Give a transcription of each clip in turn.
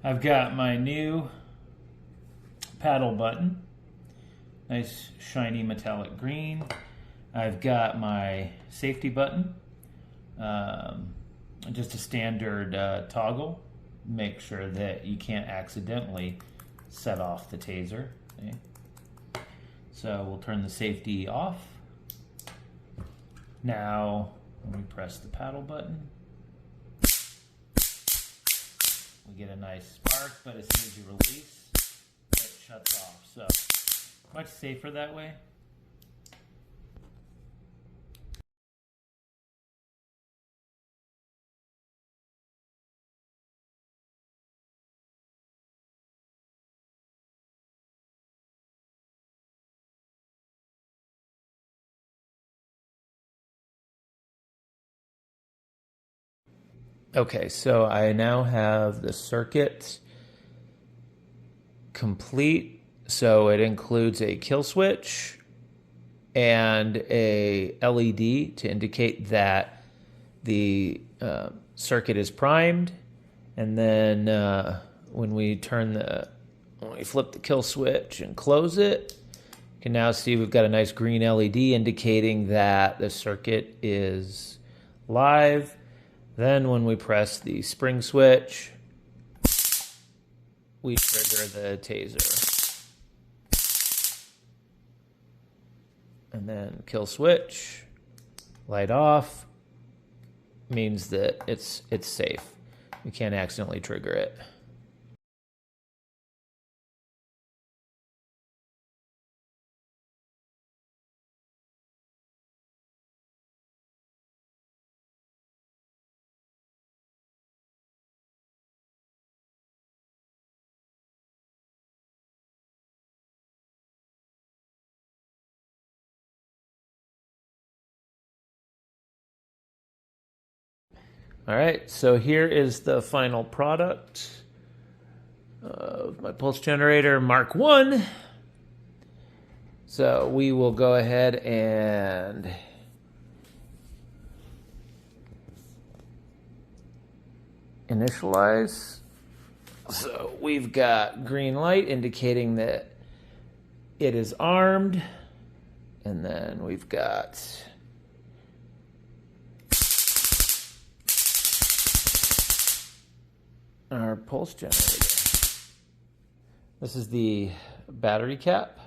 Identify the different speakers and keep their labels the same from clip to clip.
Speaker 1: I've got my new paddle button, nice shiny metallic green. I've got my safety button, just a standard toggle. Make sure that you can't accidentally set off the taser. Okay. So we'll turn the safety off. Now, when we press the paddle button, we get a nice spark, but as soon as you release, it shuts off. So, much safer that way. Okay, so I now have the circuit complete. So it includes a kill switch and a LED to indicate that the circuit is primed. And then when we flip the kill switch and close it, you can now see we've got a nice green LED indicating that the circuit is live. Then when we press the spring switch, we trigger the taser. And then kill switch, light off, means that it's safe. You can't accidentally trigger it. All right, so here is the final product of my pulse generator Mark 1. So we will go ahead and initialize. So we've got green light indicating that it is armed, and then we've got our pulse generator. This is the battery cap.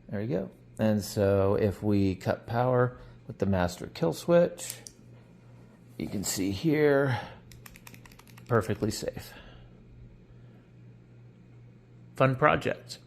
Speaker 1: There we go. And so if we cut power with the master kill switch, you can see here, perfectly safe. Fun project.